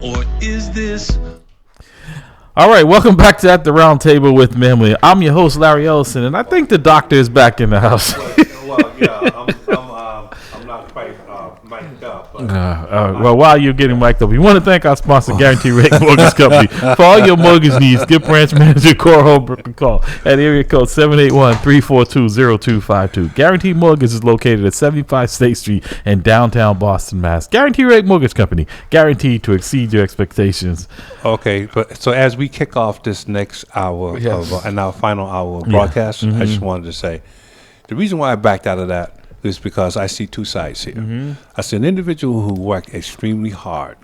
Or is this? All right, welcome back to At the Round Table with MAMLEO. I'm your host, Larry Ellison, and I think the doctor is back in the house. Well, yeah, I'm not quite mic'd up. But, well, while you're getting mic'd up, we want to thank our sponsor, Guarantee Rate Mortgage Company. For all your mortgage needs, give branch manager Cora Holbrook a call at area code 781-342-0252. Guarantee Mortgage is located at 75 State Street in downtown Boston, Mass. Guarantee Rate Mortgage Company, guaranteed to exceed your expectations. Okay, but so as we kick off this next hour and our final hour of broadcast, I just wanted to say the reason why I backed out of that is because I see two sides here. I see an individual who worked extremely hard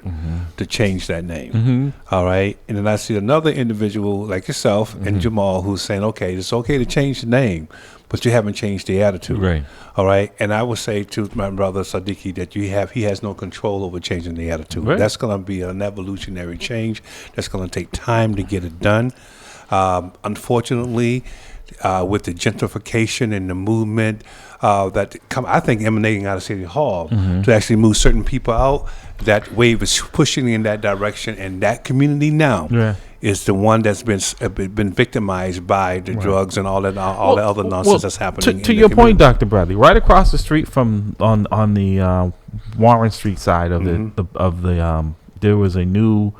to change that name. All right. And then I see another individual like yourself and Jamal who's saying, okay, it's okay to change the name, but you haven't changed the attitude. Right. All right. And I would say to my brother Sadiqi that he has no control over changing the attitude. Right. That's going to be an evolutionary change. That's going to take time to get it done. Unfortunately, with the gentrification and the movement I think emanating out of City Hall to actually move certain people out, that wave is pushing in that direction, and that community now is the one that's been victimized by the drugs and all the other nonsense that's happening. To your point, Dr. Bradley, right across the street from on the Warren Street side of there was a new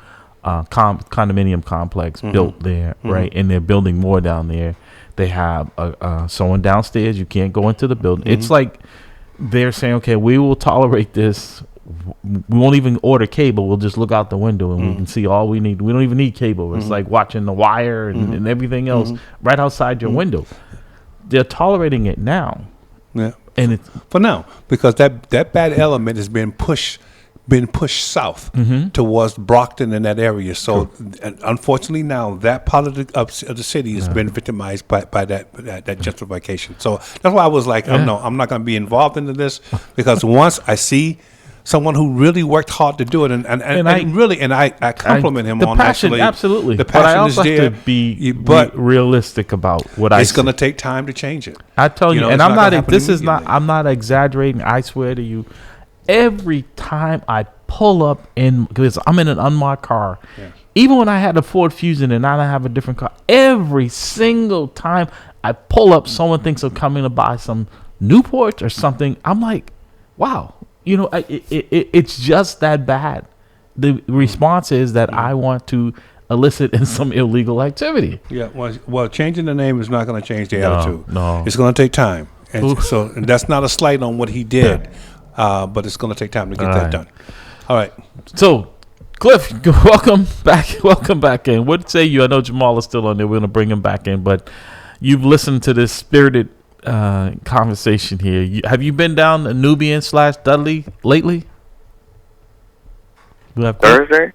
condominium complex built there, right, and they're building more down there. They have someone downstairs. You can't go into the building. It's like they're saying, okay, we will tolerate this. We won't even order cable. We'll just look out the window and we can see all we need. We don't even need cable. It's like watching The Wire and everything else right outside your window. They're tolerating it now. Yeah, and it's for now, because that bad element has been pushed south towards Brockton and that area. So unfortunately now that part of the city has been victimized by that gentrification. So that's why I was like, I'm not going to be involved into this, because once I see someone who really worked hard to do it, and I compliment him on passion, actually. Absolutely. The passion but I also is there. Have to be realistic about what I see. It's going to take time to change it. I tell you, and I'm not exaggerating. I swear to you. Every time I pull up because I'm in an unmarked car, even when I had a Ford Fusion and now I have a different car, every single time I pull up, someone thinks I'm coming to buy some Newport or something. I'm like, wow, it's just that bad. The response is that I want to elicit in some illegal activity. Yeah, well, changing the name is not going to change the attitude. No, it's going to take time, and that's not a slight on what he did. But it's going to take time to get that done. All right. So, Cliff, welcome back in. What say you? I know Jamal is still on there. We're going to bring him back in, but you've listened to this spirited conversation here. Have you been down to Nubian/Dudley lately? Thursday?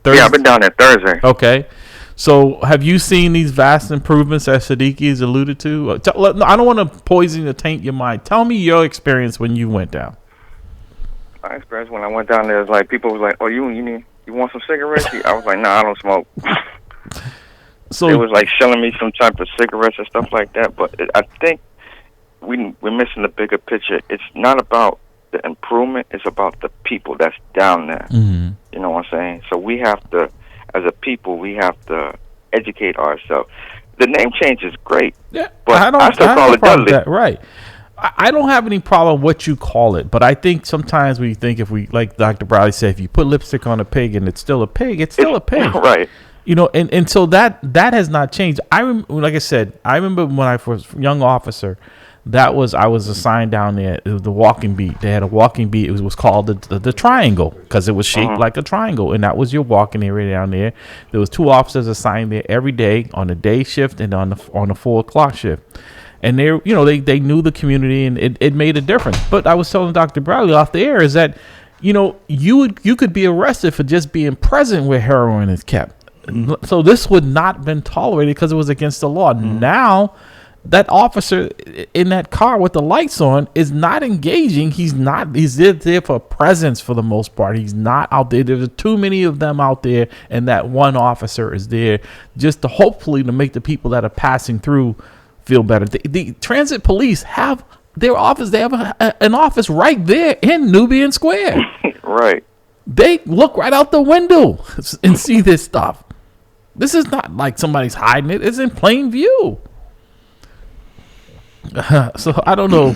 Yeah, I've been down there Thursday. Okay. So, have you seen these vast improvements that Sadiqi has alluded to? I don't want to poison or taint your mind. Tell me your experience when you went down. My experience when I went down there is like people was like, "Oh, you want some cigarettes?" I was like, "No, I don't smoke." So it was like selling me some type of cigarettes and stuff like that. But I think we're missing the bigger picture. It's not about the improvement; it's about the people that's down there. You know what I'm saying? So we have to, as a people, we have to educate ourselves. The name change is great, but I still call it Dudley. Right. I don't have any problem what you call it, but I think sometimes we think if we, like Dr. Bradley said, if you put lipstick on a pig and it's still a pig, it's still a pig. Right. And so that has not changed. Like I said, I remember when I was a young officer, I was assigned down there. It was the walking beat. They had a walking beat. It was called the triangle because it was shaped like a triangle, and that was your walking area down there. There was 2 officers assigned there every day on the day shift and on the 4:00 shift. And they knew the community, and it made a difference. But I was telling Dr. Bradley off the air is that, you could be arrested for just being present where heroin is kept. So this would not have been tolerated because it was against the law. Now, that officer in that car with the lights on is not engaging. He's there for presence for the most part. He's not out there. There's too many of them out there, and that one officer is there just to hopefully to make the people that are passing through feel better. The transit police have their office. They have an office right there in Nubian Square. Right. They look right out the window and see this stuff. This is not like somebody's hiding it. It's in plain view. So I don't know.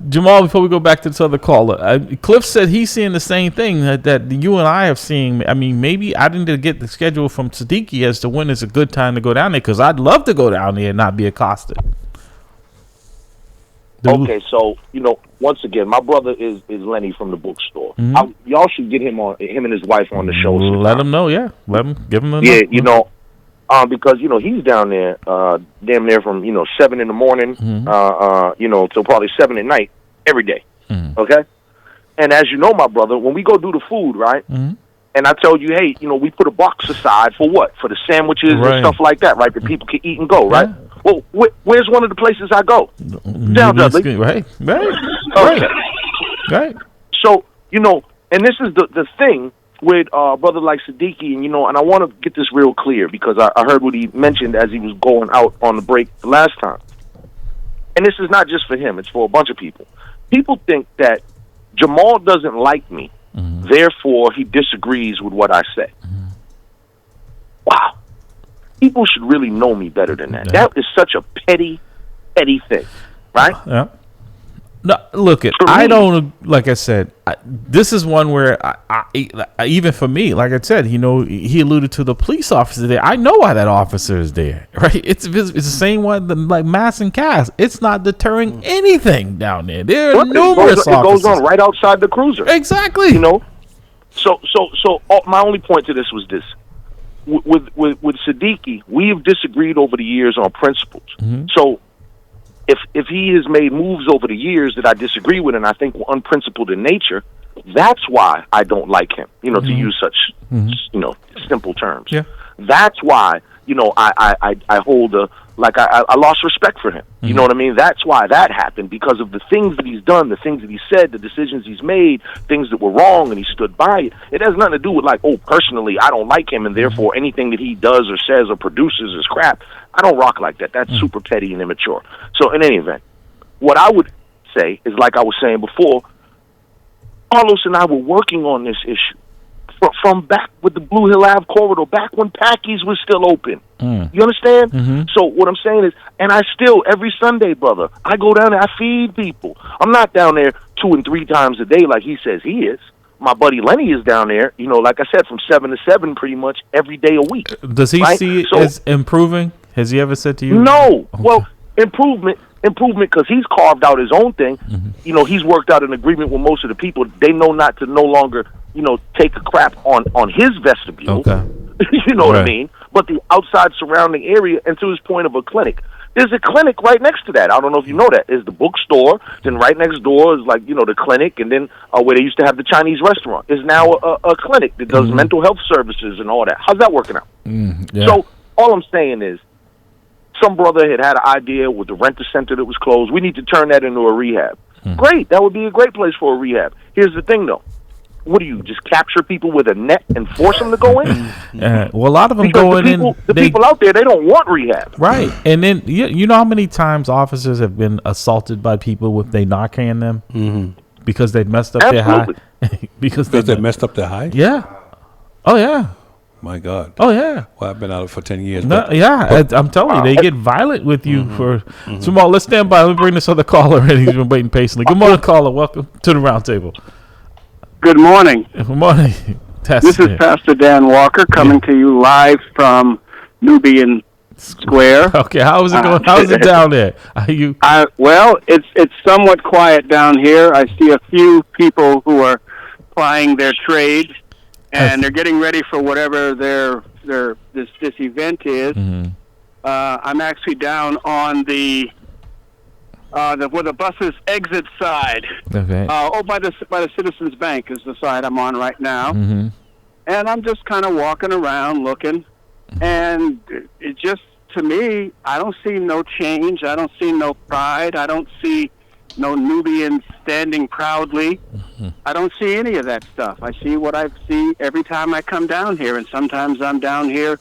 Jamal, before we go back to this other caller, Cliff said he's seeing the same thing that you and I have seen. I mean, maybe I didn't get the schedule from Siddiqui as to when is a good time to go down there, because I'd love to go down there and not be accosted. Okay, so once again, my brother is Lenny from the bookstore. Y'all should get him and his wife on the show. Let him know, yeah. Give him because he's down there, damn near from 7 in the morning, till probably 7 at night every day. Okay, and as you know, my brother, when we go do the food, right? And I tell you, hey, we put a box aside for what? For the sandwiches and stuff like that, right? That people can eat and go, right? Yeah. Well, where's one of the places I go? Down Dudley. Right. Okay. Right. So, and this is the thing with brother like Siddiqui, and I want to get this real clear because I heard what he mentioned as he was going out on the break the last time. And this is not just for him, it's for a bunch of people. People think that Jamal doesn't like me, therefore he disagrees with what I say. Wow. People should really know me better than that. That is such a petty thing, right? Yeah. No, look, I don't, like I said, this is one where I even for me, like I said, he alluded to the police officer there. I know why that officer is there, right? It's the same one, like Mass and Cass. It's not deterring anything down there. There are numerous officers. It goes on right outside the cruiser. Exactly. So my only point to this was this. With Siddiqui, we have disagreed over the years on principles. So if he has made moves over the years that I disagree with and I think were unprincipled in nature, that's why I don't like him, to use such, simple terms. Yeah. That's why, I hold I lost respect for him. You know what I mean? That's why that happened, because of the things that he's done, the things that he said, the decisions he's made, things that were wrong, and he stood by it. It has nothing to do with personally, I don't like him, and therefore anything that he does or says or produces is crap. I don't rock like that. That's super petty and immature. So in any event, what I would say is, like I was saying before, Carlos and I were working on this issue from back with the Blue Hill Ave corridor, back when Packy's was still open. You understand? So what I'm saying is, and I still, every Sunday, brother, I go down there, I feed people. I'm not down there 2 and 3 times a day like he says he is. My buddy Lenny is down there, like I said, from 7 to 7 pretty much every day a week. Does he see it as improving? Has he ever said to you? No. Okay. Well, improvement, because he's carved out his own thing. He's worked out an agreement with most of the people. They know not to no longer, take a crap on his vestibule. Okay. You know what I mean? But the outside surrounding area, and to his point of a clinic, there's a clinic right next to that. I don't know if you know that. There's the bookstore. Then right next door is the clinic, and then where they used to have the Chinese restaurant is now a clinic that does mental health services and all that. How's that working out? Yeah. So all I'm saying is, some brother had an idea with the rent-a center that was closed. We need to turn that into a rehab. Great. That would be a great place for a rehab. Here's the thing, though. What do you just capture people with a net and force them to go in? Well, a lot of them going in. The people out there, they don't want rehab, right? And then you know how many times officers have been assaulted by people with they Narcan them because they messed up their high. because they messed up their high. Yeah. Oh yeah. My God. Oh yeah. Well, I've been out for 10 years. I'm telling you, they get violent with you for. Jamal, let's stand by. Let me bring this other caller in. He's been waiting patiently. Good morning, caller. Welcome to the round table. Good morning. Good morning. This is Pastor Dan Walker coming to you live from Nubian Square. Okay, how is it going? How is it down there? Well, it's somewhat quiet down here. I see a few people who are plying their trade, and they're getting ready for whatever this event is. I'm actually down on where the buses exit side. Okay. By the Citizens Bank is the side I'm on right now. And I'm just kind of walking around looking, and it just, to me, I don't see no change. I don't see no pride. I don't see no Nubians standing proudly. I don't see any of that stuff. I see what I see every time I come down here, and sometimes I'm down here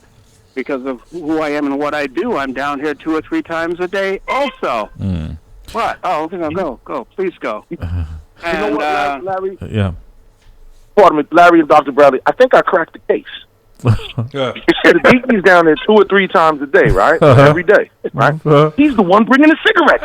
because of who I am and what I do. I'm down here 2 or 3 times a day also. What? Oh, okay, go. Please go. You know what, Larry? Yeah. pardon me, Larry and Dr. Bradley, I think I cracked the case. Siddiqui's down there 2 or 3 times a day, right? Every day, right? He's the one bringing the cigarettes.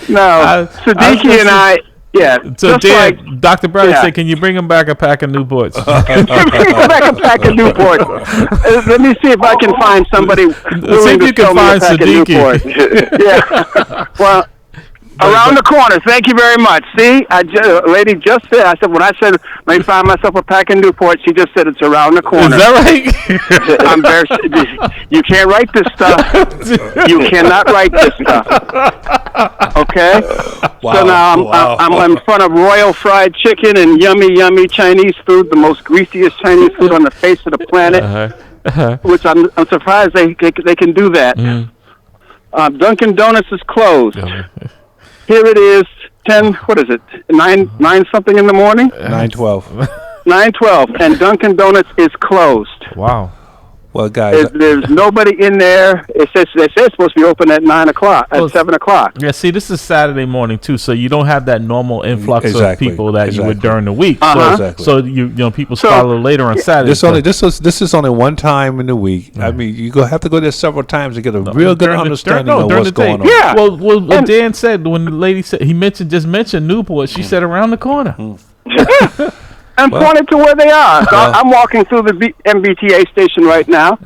No, Siddiqui and I. Yeah. So, Dan, Dr. Bradley said, can you bring him back a pack of Newports? Bring him back a pack of Newports. Let me see if I can find somebody willing to sell me a pack of Newports. Yeah. Well, around the corner. Thank you very much. See, a lady just said, I said, when I said, let me find myself a pack of Newports, she just said it's around the corner. Is that right? I'm very, you can't write this stuff. You cannot write this stuff. Okay? Wow. So now I'm in front of Royal Fried Chicken and yummy Chinese food, the most greasiest Chinese food on the face of the planet, which I'm surprised they can do that. Dunkin' Donuts is closed. Here it is, 9 something in the morning? 9:12. 9:12, and Dunkin' Donuts is closed. Wow. Well, guys, there's nobody in there. It says it's supposed to be open at 9 o'clock, at 7 o'clock. Yeah, see, this is Saturday morning too, so you don't have that normal influx of people that you would during the week. So you know people start a little later on Saturday. This is only one time in the week. I mean, you have to go there several times to get a real good understanding of what's going on. Yeah. Well, Dan said when the lady said just mentioned Newport, she said around the corner. And pointed to where they are. So I'm walking through the MBTA station right now.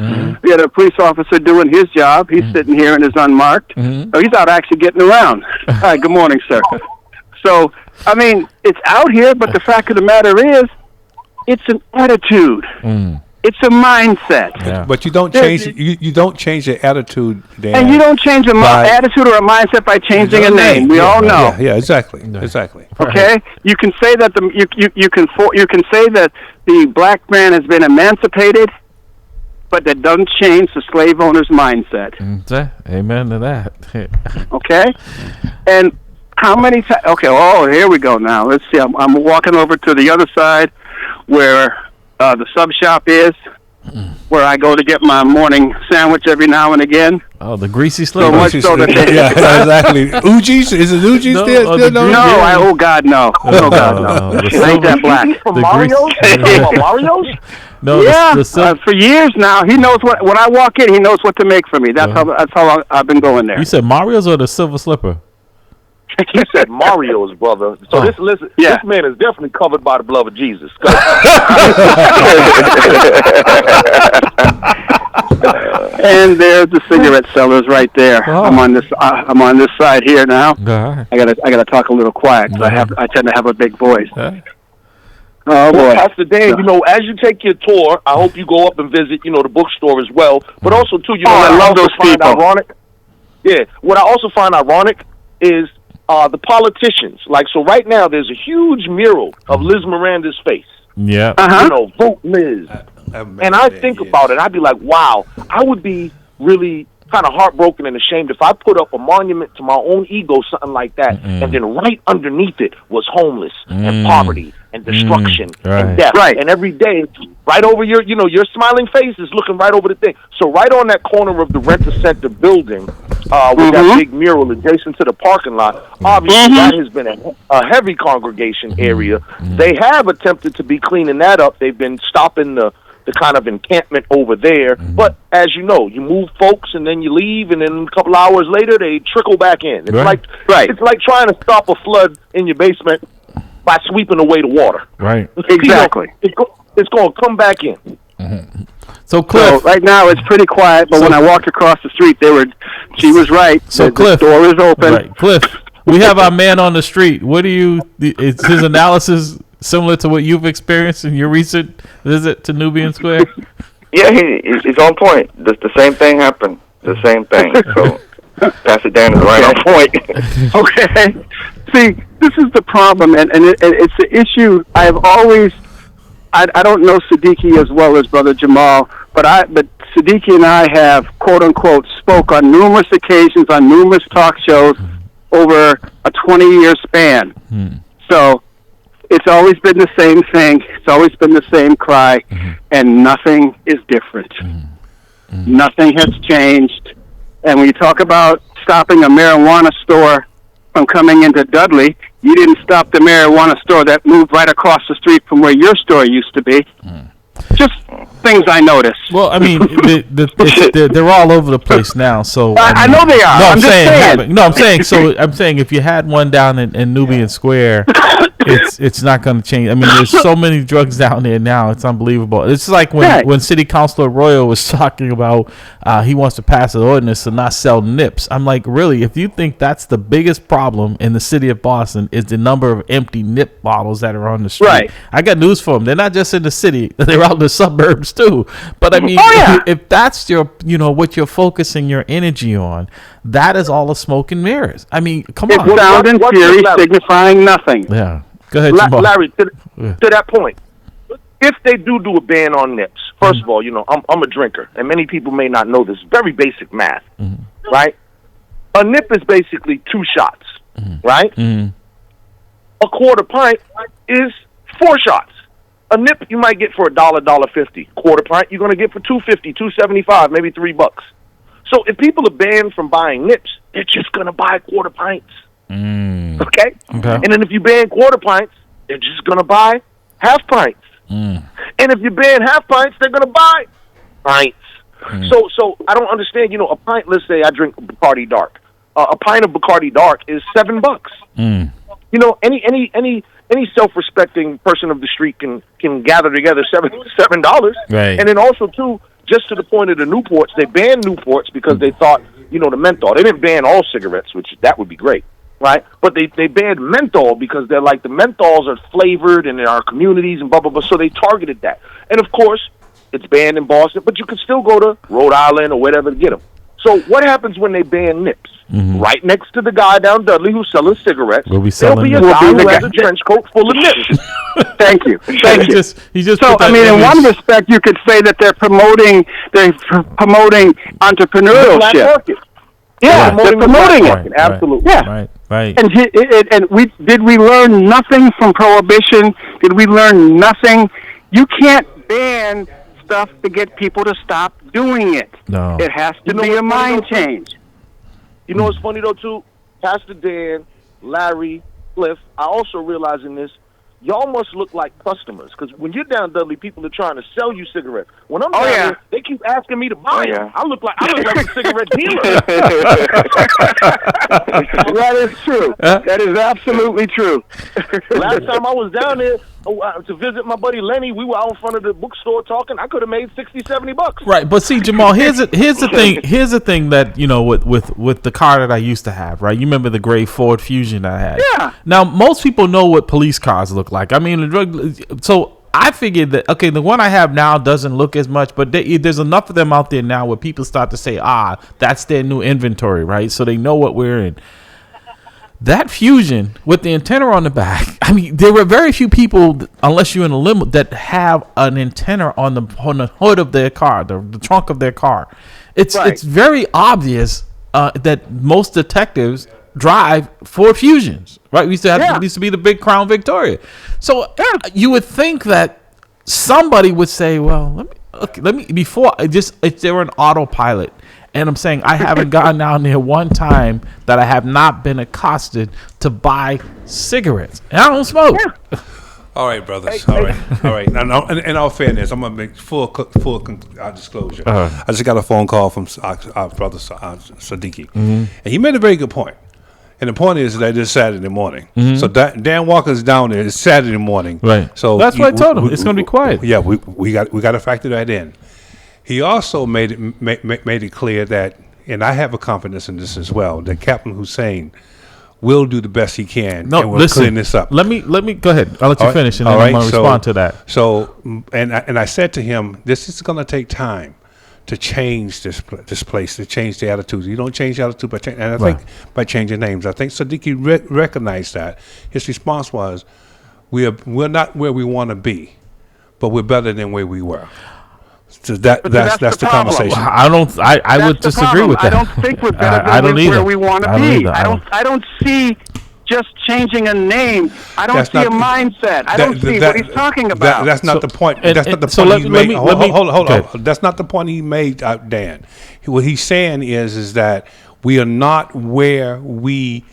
We had a police officer doing his job. He's sitting here and is unmarked. So he's out actually getting around. Hi, good morning, sir. So, I mean, it's out here, but the fact of the matter is, it's an attitude. It's a mindset. Yeah. But you don't change. You don't change your attitude, Dan. And you don't change an attitude or a mindset by changing a name. We all know. Yeah, exactly. Exactly. Okay, you can say that you can say that the black man has been emancipated, but that doesn't change the slave owner's mindset. Amen to that. Okay, and how many times? Okay, here we go now. Let's see. I'm walking over to the other side where the sub shop is, where I go to get my morning sandwich every now and again. Oh, the greasy slip. So much so that yeah, exactly. Uji's? Is it Uji's still? Oh God, no. Oh God, no. Ain't that black? From Mario's? Mario's? No, yeah, for years now. He knows when I walk in, he knows what to make for me. That's how long I've been going there. You said Mario's or the Silver Slipper? He said Mario's, brother. So this man is definitely covered by the blood of Jesus. And there's the cigarette sellers right there. Oh. I'm on this side here now. I gotta talk a little quiet because I tend to have a big voice. Oh boy, Pastor Dan, as you take your tour, I hope you go up and visit, the bookstore as well. But also too, I love those people. Ironic. Yeah, what I also find ironic is the politicians. So right now there's a huge mural of Liz Miranda's face. Yeah. Vote Liz. And I think about it, I'd be like, wow, I would be really kind of heartbroken and ashamed if I put up a monument to my own ego, something like that, and then right underneath it was homeless and poverty and destruction and death. Right. And every day, right over your smiling face is looking right over the thing. So right on that corner of the Rent-A-Center building, with that big mural adjacent to the parking lot, obviously that has been a heavy congregation area. They have attempted to be cleaning that up. They've been stopping the kind of encampment over there. But as you know, you move folks and then you leave, and then a couple hours later they trickle back in. It's it's like trying to stop a flood in your basement by sweeping away the water. Right. Exactly. It's going to come back in. So Cliff, right now it's pretty quiet, but when I walked across the street, she was right. So Cliff, the door is open. Right. Cliff, we have our man on the street. Is his analysis similar to what you've experienced in your recent visit to Nubian Square? Yeah, he's on point. The same thing happened. The same thing. So Pastor Dan is right on point. Okay. See, this is the problem, and it's the issue. I have always, I don't know Siddiqui as well as Brother Jamal, but Siddiqui and I have, quote unquote, spoke on numerous occasions on numerous talk shows over a 20-year span. So it's always been the same thing. It's always been the same cry, and nothing is different. Nothing has changed. And when you talk about stopping a marijuana store from coming into Dudley, you didn't stop the marijuana store that moved right across the street from where your store used to be. Just things I noticed. Well, I mean, they're all over the place now. So I know they are. No, I'm saying. So I'm saying if you had one down in Nubian Square, it's not going to change. I mean, there's so many drugs down there now. It's unbelievable. It's like when City Councilor Arroyo was talking about he wants to pass an ordinance to not sell nips. I'm like, really? If you think that's the biggest problem in the city of Boston is the number of empty nip bottles that are on the street, right. I got news for them. They're not just in the city; they're out in the suburbs too. But I mean, if that's your, what you're focusing your energy on, that is all a smoke and mirrors. I mean, come on. It's sound and fury signifying nothing. Yeah. Go ahead, Jamal. Larry, to that point, if they do a ban on nips, first of all, I'm a drinker, and many people may not know this. Very basic math, right? A nip is basically 2 shots, right? A quarter pint is 4 shots. A nip you might get for $1, $1.50. Quarter pint you're gonna get for $2.50, $2.75, maybe $3. So if people are banned from buying nips, they're just gonna buy quarter pints. Okay? And then if you ban quarter pints, they're just gonna buy half pints. And if you ban half pints, they're gonna buy pints. So I don't understand. A pint. Let's say I drink Bacardi Dark. A pint of Bacardi Dark is $7. Any self-respecting person of the street can gather together $7. Right. And then also too, just to the point of the Newports, they banned Newports because they thought, the menthol. They didn't ban all cigarettes, which that would be great, right? But they banned menthol because they're like the menthols are flavored and in our communities and blah blah blah. So they targeted that. And of course, it's banned in Boston, but you can still go to Rhode Island or whatever to get them. So what happens when they ban nips? Right next to the guy down Dudley who's selling cigarettes, there'll be a guy who has a trench coat full of nips. Thank you. He just so, I mean, in one respect, you could say that they're promoting entrepreneurship. Yeah, they're promoting it. Absolutely. Yeah. Right. And we learn nothing from Prohibition? Did we learn nothing? You can't ban stuff to get people to stop doing it. No. It has to be a mind change. You know what's funny, though, too? Pastor Dan, Larry, Cliff, I also realizing this, y'all must look like customers. Because when you're down Dudley, people are trying to sell you cigarettes. When I'm down there, they keep asking me to buy them. I look like a cigarette dealer. That is true. That is absolutely true. Last time I was down there to visit my buddy Lenny, we were out in front of the bookstore talking. I could have made $60-$70. Right, but see, Jamal, here's the thing. Here's the thing that with the car that I used to have. Right, you remember the gray Ford Fusion I had? Yeah. Now most people know what police cars look like. I mean, so I figured that the one I have now doesn't look as much, but there's enough of them out there now where people start to say, that's their new inventory, right? So they know what we're in. That Fusion with the antenna on the back, I mean, there were very few people, unless you're in a limo, that have an antenna on the hood of their car, the trunk of their car. It's very obvious that most detectives drive Ford Fusions, right? We used to be the big Crown Victoria. So you would think that somebody would say, well, let me before if they were an autopilot. And I'm saying I haven't gone down there one time that I have not been accosted to buy cigarettes. And I don't smoke. Yeah. All right, brothers. All right. Now, in all fairness, I'm gonna make full disclosure. I just got a phone call from our brother Siddiqui, and he made a very good point. And the point is that it's Saturday morning. So Dan Walker's down there. It's Saturday morning. Right. So that's what I told him. It's going to be quiet. Yeah, we got to factor that in. He also made it clear that, and I have a confidence in this as well, that Captain Hussein will do the best he can. No, and we'll clean this up. Let me go ahead. I'll let you finish, and then I'm going to respond to that. So, and I said to him, this is going to take time to change this place, to change the attitudes. You don't change the attitude by changing, and I think by changing names. I think Siddiqui recognized that. His response was, we're not where we want to be, but we're better than where we were. So that's the conversation. I would disagree with that. I don't think we're better than where we want to be. I don't see just changing a name. I don't see a mindset. I don't see what he's talking about. That's not the point. That's not the point he made. Hold on. That's not the point he made, Dan. What he's saying is that we are not where we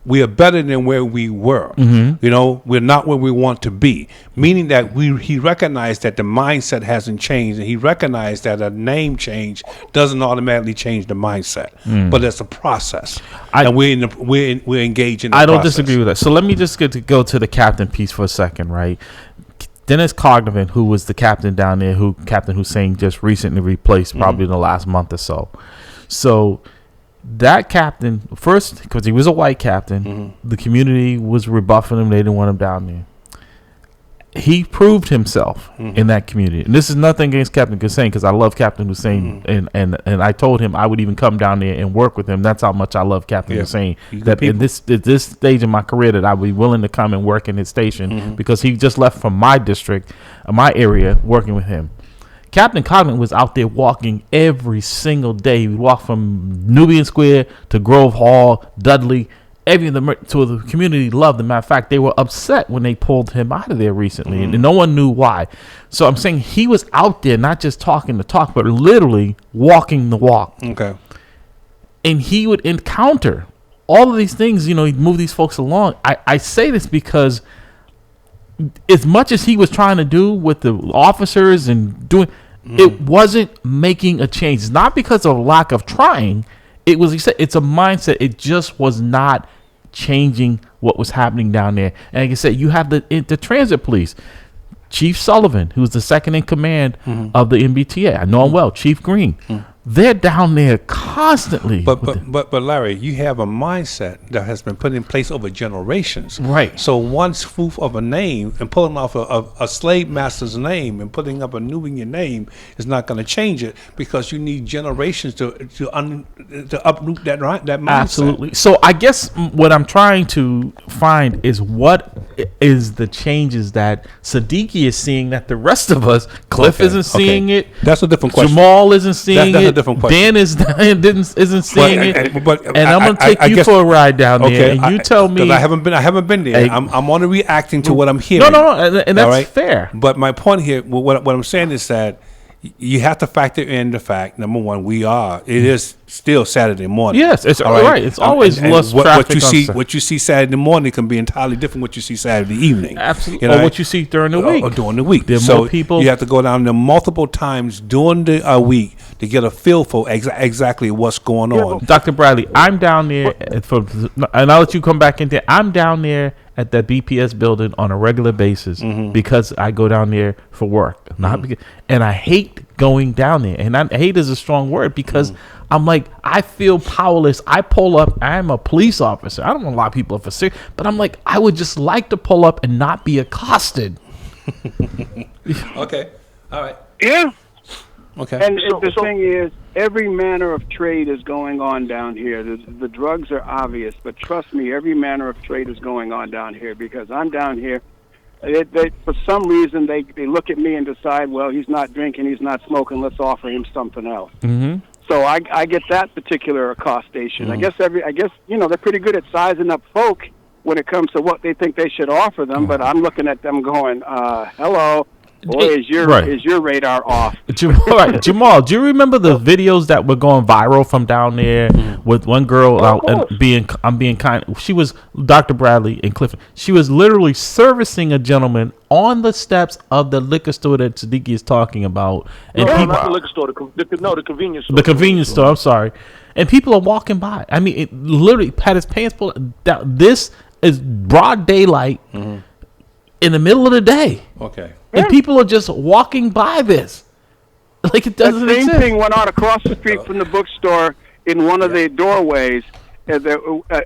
we are better than where we were. You know, we're not where we want to be. Meaning that he recognized that the mindset hasn't changed, and he recognized that a name change doesn't automatically change the mindset, but it's a process, and we're engaged in. I don't disagree with that. So let me just go to the captain piece for a second, right? Dennis Cognivan, who was the captain down there, who Captain Hussein just recently replaced, probably in the last month or so. So that captain, first, because he was a white captain, the community was rebuffing him. They didn't want him down there. He proved himself in that community. And this is nothing against Captain Hussein, because I love Captain Hussein. And I told him I would even come down there and work with him. That's how much I love Captain Hussein. That in this stage of my career, that I would be willing to come and work in his station, because he just left from my district, my area, working with him. Captain Cogman was out there walking every single day. He would walk from Nubian Square to Grove Hall, Dudley. To the community loved. As a matter of fact, they were upset when they pulled him out of there recently, and no one knew why. So I'm saying he was out there not just talking the talk, but literally walking the walk. Okay. And he would encounter all of these things. You know, he'd move these folks along. I say this because as much as he was trying to do with the officers and doing, it wasn't making a change. It's not because of lack of trying. It was, he said, it's a mindset. It just was not changing what was happening down there. And like I said, you have the transit police. Chief Sullivan, who's the second in command of the MBTA. I know him well. Chief Green. They're down there constantly. But Larry, you have a mindset that has been put in place over generations. Right. So one spoof of a name and pulling off a slave master's name and putting up a Nubian name is not going to change it, because you need generations to uproot that mindset. Absolutely. So I guess what I'm trying to find is what is the changes that Siddiqui is seeing that the rest of us, Cliff isn't seeing it. That's a different question. Jamal isn't seeing it. Dan isn't seeing it. And I'm going to take you for a ride down there, and you tell me. I haven't been there. I'm only reacting to what I'm hearing. No, and that's fair. But my point here, what I'm saying is that you have to factor in the fact, number one, it is still Saturday morning. Yes, it's all right. It's always less traffic. What you see Saturday morning can be entirely different what you see Saturday evening. Absolutely. Or what you see during the week. Or during the week. There are more people. You have to go down there multiple times during the week to get a feel for exactly what's going on. Dr. Bradley, I'm down there, and I'll let you come back in there. I'm down there at that BPS building on a regular basis because I go down there for work. And I hate going down there. And hate is a strong word, because I'm like, I feel powerless. I pull up. I'm a police officer. I don't want a lot of people for serious, but I'm like, I would just like to pull up and not be accosted. Okay. All right. Yeah. Okay. And the thing is, every manner of trade is going on down here. The drugs are obvious, but trust me, every manner of trade is going on down here, because I'm down here. They for some reason, they look at me and decide, well, he's not drinking, he's not smoking, let's offer him something else. So I get that particular accostation. I guess they're pretty good at sizing up folk when it comes to what they think they should offer them, but I'm looking at them going, hello. Boy, is your radar off? Jamal, do you remember the videos that were going viral from down there with one girl I'm being kind? She was Dr. Bradley and Cliff. She was literally servicing a gentleman on the steps of the liquor store that Siddiqui is talking about. And not the liquor store. The convenience store. The convenience store. I'm sorry. And people are walking by. I mean, it literally had his pants pulled down. This is broad daylight in the middle of the day. Okay. And people are just walking by this. Like it doesn't exist. The same thing went on across the street from the bookstore in one of the doorways,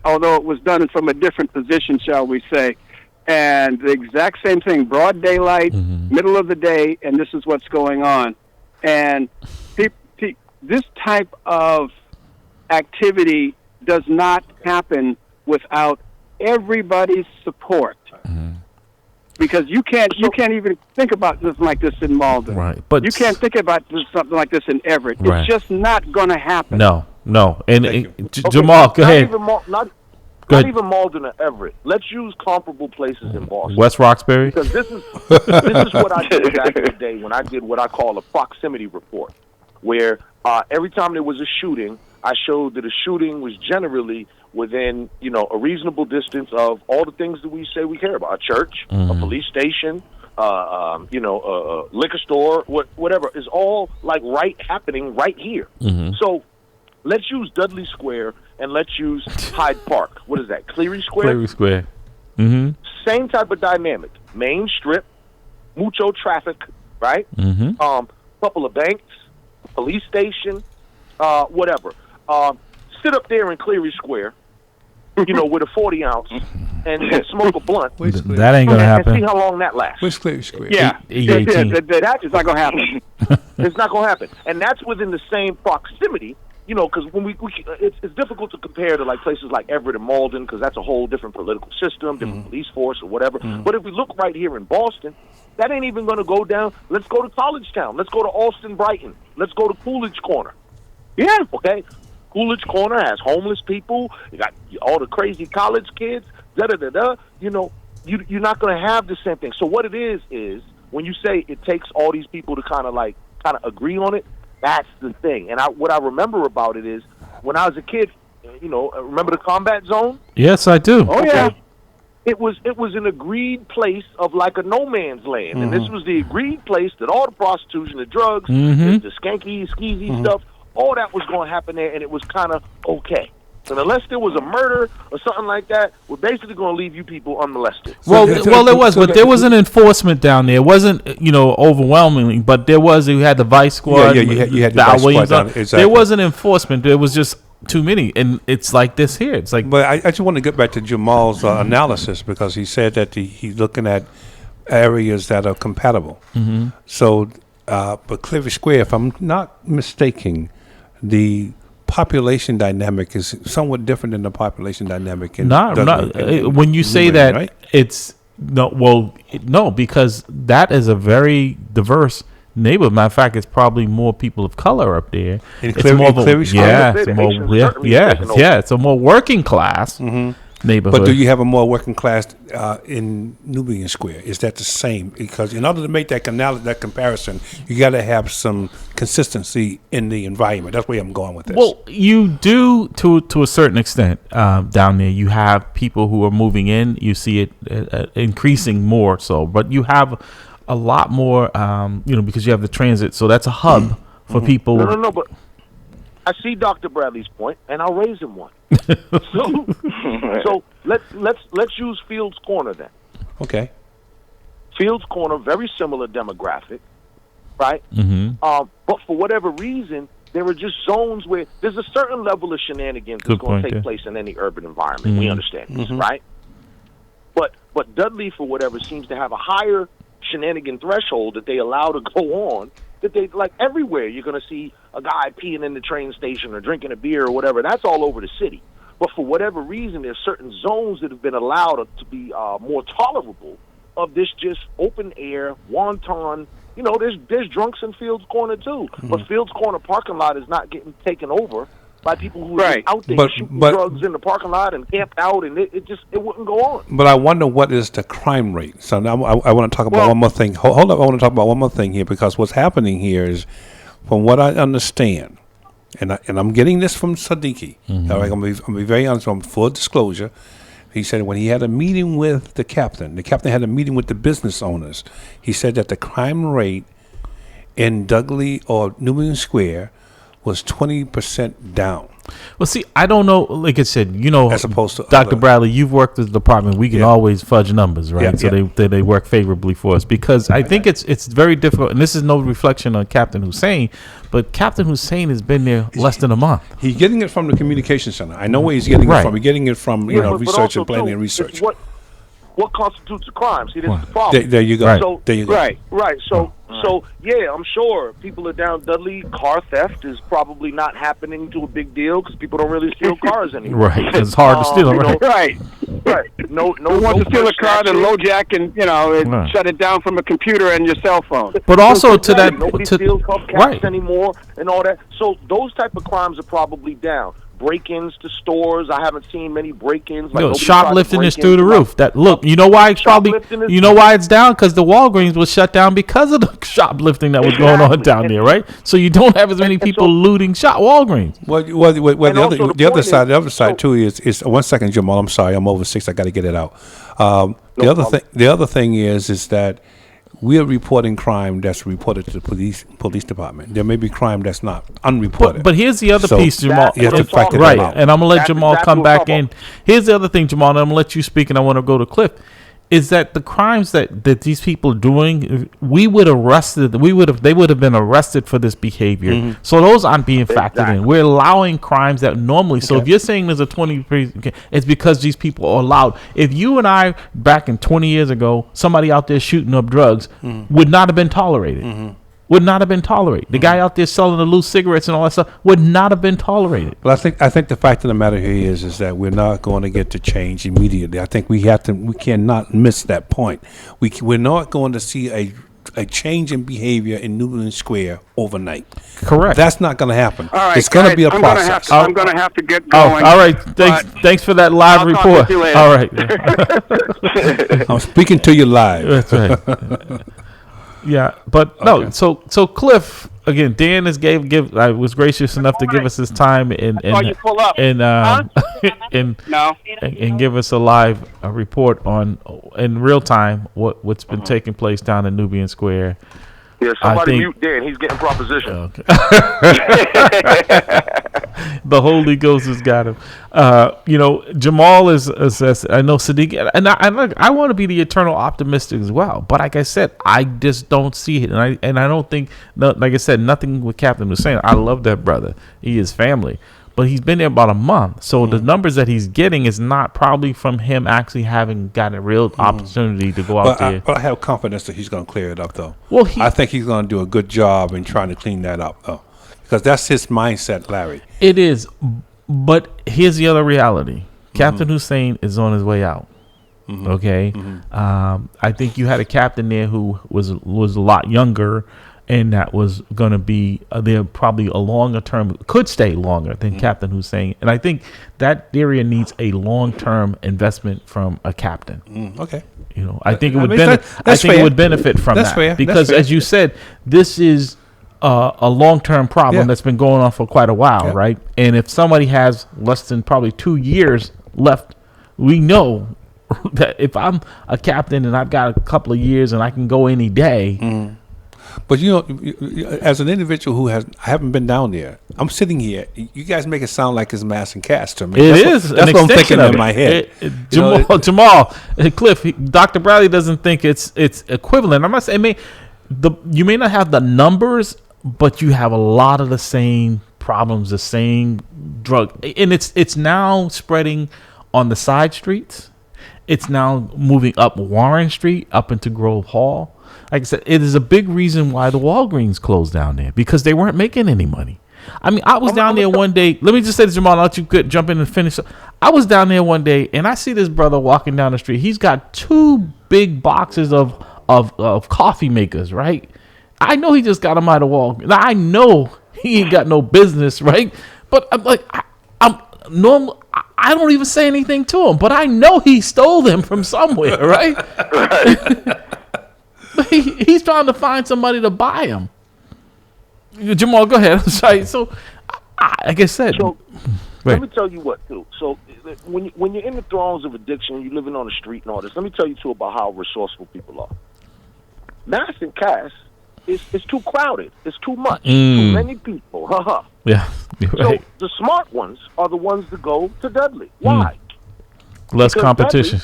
although it was done from a different position, shall we say. And the exact same thing, broad daylight, middle of the day, and this is what's going on. And this type of activity does not happen without everybody's support. Because you can't even think about something like this in Malden. Right. But you can't think about something like this in Everett. Right. It's just not going to happen. No. And Jamal, go ahead. Not even Malden or Everett. Let's use comparable places in Boston. West Roxbury? Because this is what I did back in the day when I did what I call a proximity report, where every time there was a shooting, I showed that a shooting was generally within, a reasonable distance of all the things that we say we care about. A church, a police station, a liquor store, whatever, is all like happening right here. So let's use Dudley Square and let's use Hyde Park. What is that? Cleary Square? Cleary Square. Same type of dynamic. Main strip, mucho traffic, right? Couple of banks, police station, whatever. Sit up there in Cleary Square, with a 40 ounce and smoke a blunt. That ain't gonna happen. And see how long that lasts. Where's Cleary Square? Yeah, that is not gonna happen. It's not gonna happen, and that's within the same proximity. Because when it's difficult to compare to like places like Everett and Malden, because that's a whole different political system, different police force or whatever. But if we look right here in Boston, that ain't even going to go down. Let's go to College Town. Let's go to Austin Brighton. Let's go to Coolidge Corner. Yeah. Okay. Coolidge Corner has homeless people. You got all the crazy college kids. You're not going to have the same thing. So what it is when you say it takes all these people to kind of agree on it. That's the thing. And what I remember about it is when I was a kid, remember the combat zone? Yes, I do. Oh, yeah. It was an agreed place of like a no man's land. And this was the agreed place that all the prostitution, the drugs, the skanky, skeezy stuff, all that was going to happen there, and it was kind of okay. And unless there was a murder or something like that, we're basically going to leave you people unmolested. Well, there was, but there was an enforcement down there. It wasn't, overwhelmingly, but there was. You had the Vice Squad. Yeah, you had the Vice Squad down. Exactly. There was an enforcement. There was just too many, and it's like this here. It's like. But I just want to get back to Jamal's analysis because he said that he's looking at areas that are compatible. So, but Cleary Square, if I'm not mistaken, the population dynamic is somewhat different than the population dynamic in when you say that, right? It's no, because that is a very diverse neighborhood. Matter of fact, it's probably more people of color up there. It's a more working class neighborhood. But do you have a more working class in Nubian Square? Is that the same? Because in order to make that comparison, you got to have some consistency in the environment. That's where I'm going with this. Well, you do to a certain extent down there. You have people who are moving in. You see it increasing more so, but you have a lot more, because you have the transit. So that's a hub for people. No, but I see Dr. Bradley's point, and I'll raise him one. So let's use Fields Corner then. Okay. Fields Corner, very similar demographic, right? But for whatever reason, there are just zones where there's a certain level of shenanigans that's going to take place in any urban environment. We understand this, right? But Dudley, for whatever, seems to have a higher shenanigan threshold that they allow to go on. That they like everywhere. You're going to see a guy peeing in the train station or drinking a beer or whatever. That's all over the city. But for whatever reason, there's certain zones that have been allowed to be more tolerable of this just open air, wanton. There's drunks in Fields Corner too. But Fields Corner parking lot is not getting taken over by people who are out there shooting drugs in the parking lot and camped out, and it wouldn't go on. But I wonder what is the crime rate. So now I want to talk about one more thing. Hold up, I want to talk about one more thing here because what's happening here is, from what I understand, and I'm getting this from Siddiqui. All right, I'm gonna be very honest. From full disclosure, he said when he had a meeting with the captain had a meeting with the business owners. He said that the crime rate in Dudley or Nubian Square was 20% down. Well, see, I don't know. Like I said, as opposed to Dr. Bradley, you've worked with the department. We can always fudge numbers, right? So they work favorably for us because I think it's very difficult. And this is no reflection on Captain Hussein, but Captain Hussein has been there less than a month. He's getting it from the communication center. I know where he's getting it from. He's getting it from research and planning and research. What constitutes a crime? See, this is the problem. There you go. Right. So, there you go. Right. So yeah, I'm sure people are down Dudley. Car theft is probably not happening to a big deal because people don't really steal cars anymore. Right. It's hard to steal. Right. No wants to steal a car, then LoJack and shut it down from a computer and your cell phone. But also to that, nobody steals hubcaps anymore and all that. So those type of crimes are probably down. break-ins to stores. I haven't seen many break-ins. Like, shoplifting is through the roof. You know why it's why it's down? Because the Walgreens was shut down because of the shoplifting that was going on down there, right? So you don't have as many people looting Walgreens. Well, the other side too is 1 second, Jamal. I'm sorry, I'm over 6. I got to get it out. The other thing is that we are reporting crime that's reported to the police department. There may be crime that's not unreported. But here's the other piece, Jamal. You have to factor that out. And I'm going to let Jamal come back in. Here's the other thing, Jamal, and I'm going to let you speak, and I want to go to Cliff, is that the crimes that these people are doing, they would have been arrested for this behavior. Mm-hmm. So those aren't being factored in. We're allowing crimes that normally. So if you're saying there's a 20, it's because these people are allowed. If you and I, back in 20 years ago, somebody out there shooting up drugs would not have been tolerated. Mm-hmm. Would not have been tolerated. The guy out there selling the loose cigarettes and all that stuff would not have been tolerated. Well, I think the fact of the matter here is that we're not going to get to change immediately. I think we cannot miss that point. We're not going to see a change in behavior in Newman Square overnight. Correct. That's not going to happen. All right, it's going to be a process. I'm going to have to get going. All right. Thanks for that live report. All right. I'm speaking to you live. That's right. Yeah, but okay. No. So Cliff, again, Dan was gracious enough to give us his time and give us a live report on in real time what's been taking place down in Nubian Square. Yeah, somebody mute Dan. He's getting proposition. Okay. The Holy Ghost has got him. Jamal is I know Sadiq, and I want to be the eternal optimistic as well. But like I said, I just don't see it, and I don't think, like I said, nothing with Captain Hussein. I love that brother. He is family. But he's been there about a month. So the numbers that he's getting is not probably from him actually having gotten a real opportunity to go out there. But I have confidence that he's going to clear it up, though. Well, I think he's going to do a good job in trying to clean that up, though. Because that's his mindset, Larry. It is. But here's the other reality. Captain Hussein is on his way out. Mm-hmm. Okay? Mm-hmm. I think you had a captain there who was a lot younger, and that was going to be there probably a longer term, could stay longer than Captain Hussein. And I think that area needs a long-term investment from a captain. Okay. I think it would it would benefit from that. Fair. Because as you said, this is a long-term problem that's been going on for quite a while, right? And if somebody has less than probably 2 years left, we know that if I'm a captain and I've got a couple of years and I can go any day. But as an individual who I haven't been down there, I'm sitting here. You guys make it sound like it's mass and cast to me. That's what I'm thinking in my head. Jamal, Cliff, Dr. Bradley doesn't think it's equivalent. I'm not saying you may not have the numbers, but you have a lot of the same problems, the same drug, and it's now spreading on the side streets. It's now moving up Warren Street, up into Grove Hall. Like I said, it is a big reason why the Walgreens closed down there, because they weren't making any money. I mean, I was down there one day. Let me just say to Jamal, I'll let you jump in and finish. I was down there one day, and I see this brother walking down the street. He's got 2 big boxes of coffee makers, right? I know he just got them out of Walgreens. Now, I know he ain't got no business, right? But I'm like, I'm normal. I don't even say anything to him, but I know he stole them from somewhere, right? He's trying to find somebody to buy them. Jamal, go ahead. I'm sorry. So, like I said, let me tell you what, too. So, when you're in the throes of addiction, you're living on the street and all this, let me tell you, too, about how resourceful people are. Mass and Cass is too crowded. It's too much. Too many people. Yeah. Right. So, the smart ones are the ones that go to Dudley. Why? Less competition.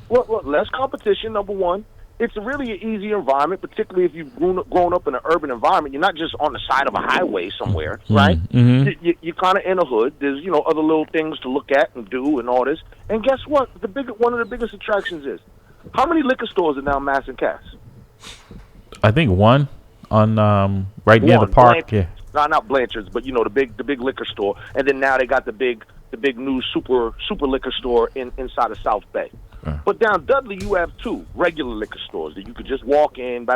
Well, less competition, number one. It's really an easy environment, particularly if you've grown up in an urban environment. You're not just on the side of a highway somewhere, right? Mm-hmm. You're kind of in a hood. There's, other little things to look at and do and all this. And guess what? One of the biggest attractions is, how many liquor stores are now Mass and Cass? I think one on right near the park. Yeah. No, not Blanchard's, but the big liquor store. And then now they got the big new super liquor store inside of South Bay. But down Dudley, you have 2 regular liquor stores that you could just walk in,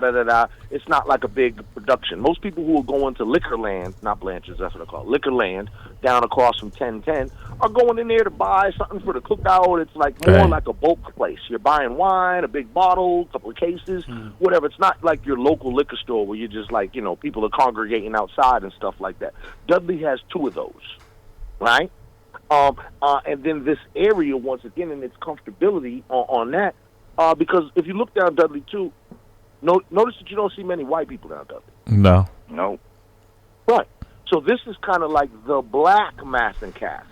It's not like a big production. Most people who are going to Liquorland, not Blanchard's, that's what I call it, Liquorland, down across from 1010, are going in there to buy something for the cookout. It's like more like a bulk place. You're buying wine, a big bottle, a couple of cases, whatever. It's not like your local liquor store where you're just like, people are congregating outside and stuff like that. Dudley has 2 of those, right? And then this area, once again, and its comfortability on that, because if you look down Dudley too, notice that you don't see many white people down Dudley. No. Right. So this is kind of like the black Mass and Cass,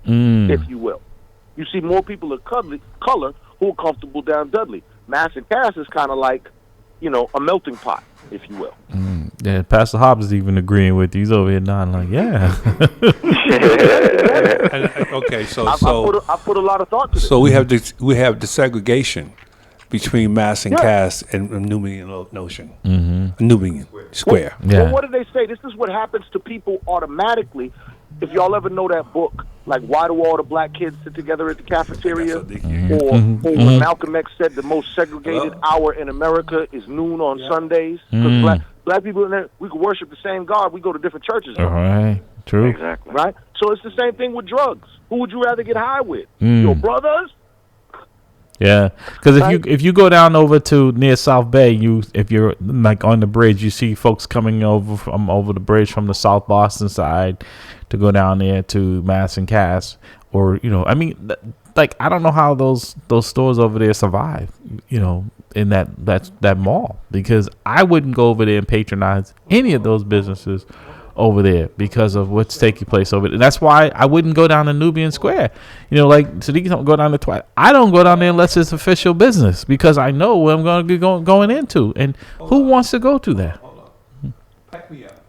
if you will. You see more people of color who are comfortable down Dudley. Mass and Cass is kind of like, a melting pot, if you will. Yeah, Pastor Hobbs is even agreeing with you. He's over here nodding like, yeah. Okay, I put a lot of thought to this. So we have the segregation between Mass and Cass and Nubian Notion, Nubian Square. Well, what do they say? This is what happens to people automatically. If y'all ever know that book, like Why Do All the Black Kids Sit Together at the Cafeteria? Or when Malcolm X said the most segregated hour in America is noon on Sundays. Because black people in there, we could worship the same God. We go to different churches. All right. True. Exactly. Right? So it's the same thing with drugs. Who would you rather get high with? Your brothers? Yeah, because if you go down over to near South Bay, if you're like on the bridge, you see folks coming over the bridge from the South Boston side to go down there to Mass and Cass, or I don't know how those stores over there survive, in that mall, because I wouldn't go over there and patronize any of those businesses over there because of what's taking place over there. And that's why I wouldn't go down to Nubian Square. Like Sadiq don't go down to Twilight. I don't go down there unless it's official business, because I know what I'm going to be going into. And who wants to go to that?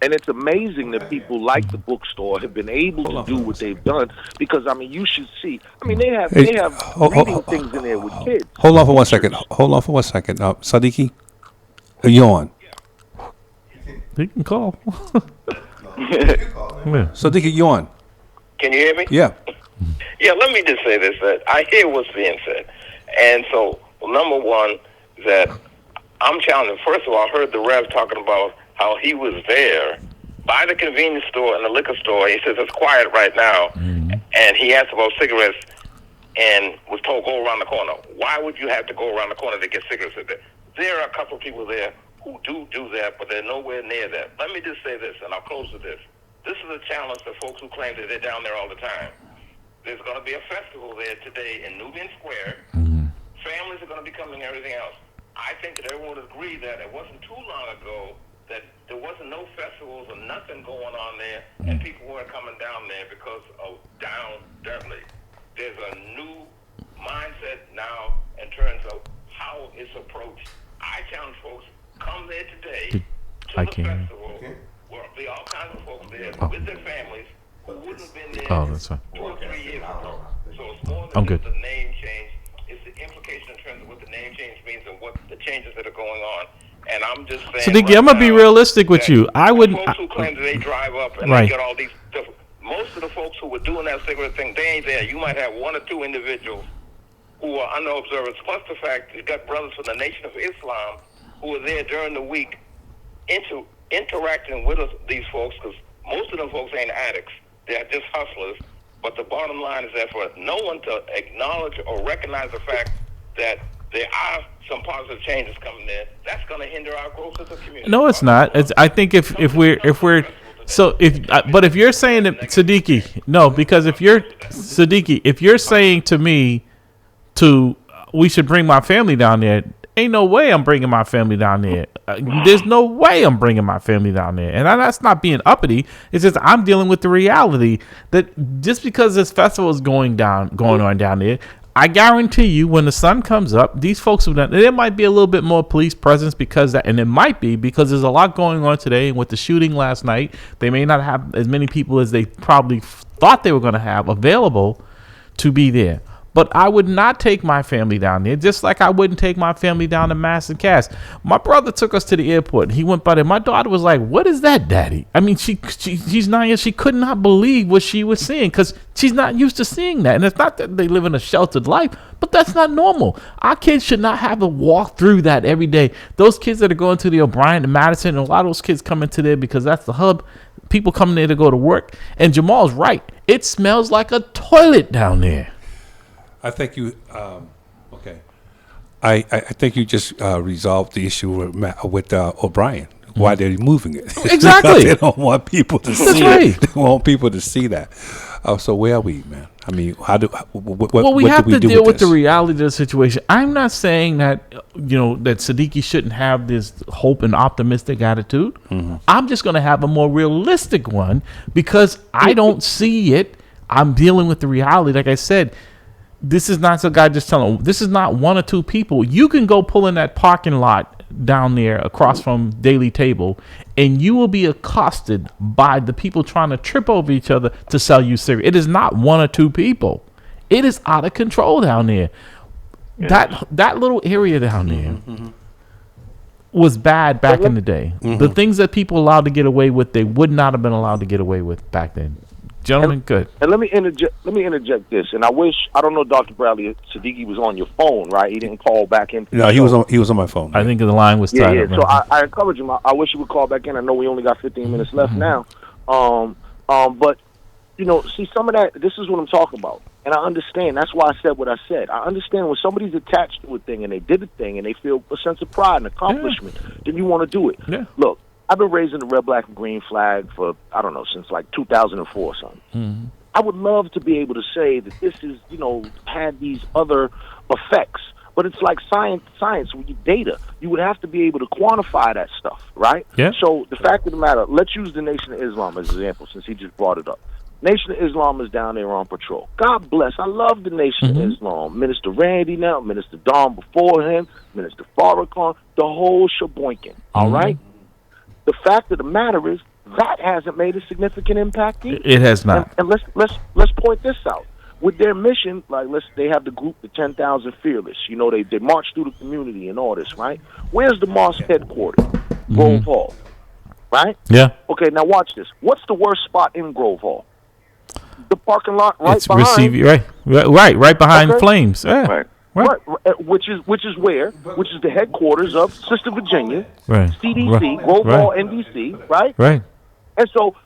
And it's amazing that people like the bookstore have been able to do what they've done, because you should see. They have reading things in there with kids. Hold on for 1 second. Sadiqi, you on? He can call. Sadiqi, you on? Can you hear me? Yeah. Yeah, let me just say this, that I hear what's being said. And so, number one, that I'm challenging. First of all, I heard the Rev talking about how he was there by the convenience store and the liquor store. He says it's quiet right now. And he asked about cigarettes and was told, go around the corner. Why would you have to go around the corner to get cigarettes? There are a couple of people there who do that, but they're nowhere near that. Let me just say this, and I'll close with this. This is a challenge to folks who claim that they're down there all the time. There's going to be a festival there today in Nubian Square. Families are going to be coming and everything else. I think that everyone would agree that it wasn't too long ago that there wasn't no festivals or nothing going on there, and people weren't coming down there because of down Dudley. There's a new mindset now in terms of how it's approached. I challenge folks, come there today to the festival. Where there'll be all kinds of folks there with their families who wouldn't have been there 2 or 3 years ago. So it's more than just the name change. It's the implication in terms of what the name change means and what the changes that are going on. And I'm just saying. So, Dickie, I'm gonna be realistic with you. I wouldn't. Folks who claim that they drive up and they get all these stuff. Most of the folks who were doing that cigarette thing, they ain't there. You might have 1 or 2 individuals who are under observers. Plus the fact you got brothers from the Nation of Islam who are there during the week, interacting with these folks, because most of them folks ain't addicts. They're just hustlers. But the bottom line is that for no one to acknowledge or recognize the fact that there are some positive changes coming there, that's going to hinder our growth as a community. No, it's not. I think if we're so but if you're saying that, Siddiqui, no, because if you're saying to me we should bring my family down there, ain't no way I'm bringing my family down there. There's no way I'm bringing my family down there. And that's not being uppity. It's just I'm dealing with the reality that just because this festival is going on down there, I guarantee you when the sun comes up, these folks have done, there might be a little bit more police presence and it might be because there's a lot going on today. And with the shooting last night, they may not have as many people as they probably thought they were going to have available to be there. But I would not take my family down there, just like I wouldn't take my family down to Mass and Cass. My brother took us to the airport. And he went by there. My daughter was like, "What is that, Daddy?" I mean, she's 9 years. She could not believe what she was seeing because she's not used to seeing that. And it's not that they live in a sheltered life, but that's not normal. Our kids should not have to walk through that every day. Those kids that are going to the O'Brien and Madison, and a lot of those kids come into there because that's the hub. People come there to go to work. And Jamal's right. It smells like a toilet down there. I think you, okay. I think you just resolved the issue with O'Brien. Why they're removing it? Exactly. They don't want people to see it. They want people to see that. So where are we, man? I mean, we have to deal with the reality of the situation. I'm not saying that that Siddiqui shouldn't have this hope and optimistic attitude. Mm-hmm. I'm just going to have a more realistic one because I don't see it. I'm dealing with the reality. Like I said. This is not some guy just telling. This is not one or two people. You can go pull in that parking lot down there across from Daily Table, and you will be accosted by the people trying to trip over each other to sell you cigarettes. It is not one or two people. It is out of control down there. Yeah. That little area down there was bad back in the day. Mm-hmm. The things that people allowed to get away with, they would not have been allowed to get away with back then. Gentlemen, good. And let me interject this. And I don't know, Dr. Bradley, Siddiqui was on your phone, right? He didn't call back in. No, he was on my phone. I think the line was tied up. So I encourage him. I wish he would call back in. I know we only got 15 minutes left now. But see, some of that. This is what I'm talking about, and I understand. That's why I said what I said. I understand when somebody's attached to a thing and they did a thing and they feel a sense of pride and accomplishment, then you want to do it. Yeah. Look. I've been raising the red, black, and green flag for, I don't know, since like 2004 or something. Mm-hmm. I would love to be able to say that this is, had these other effects. But it's like science with data. You would have to be able to quantify that stuff, right? Yeah. So the fact of the matter, let's use the Nation of Islam as an example since he just brought it up. Nation of Islam is down there on patrol. God bless. I love the Nation of Islam. Minister Randy now, Minister Don before him, Minister Farrakhan, the whole sheboinkin, all right? The fact of the matter is that hasn't made a significant impact either. It has not. And let's point this out. With their mission, they have the group, the 10,000 Fearless. They march through the community and all this, right? Where's the mosque headquarters? Grove Hall, right? Yeah. Okay, now watch this. What's the worst spot in Grove Hall? The parking lot right behind Flames. Yeah. Right. Which is the headquarters of Sister Virginia, CDC, Grove Hall, NBC, right? Right. And so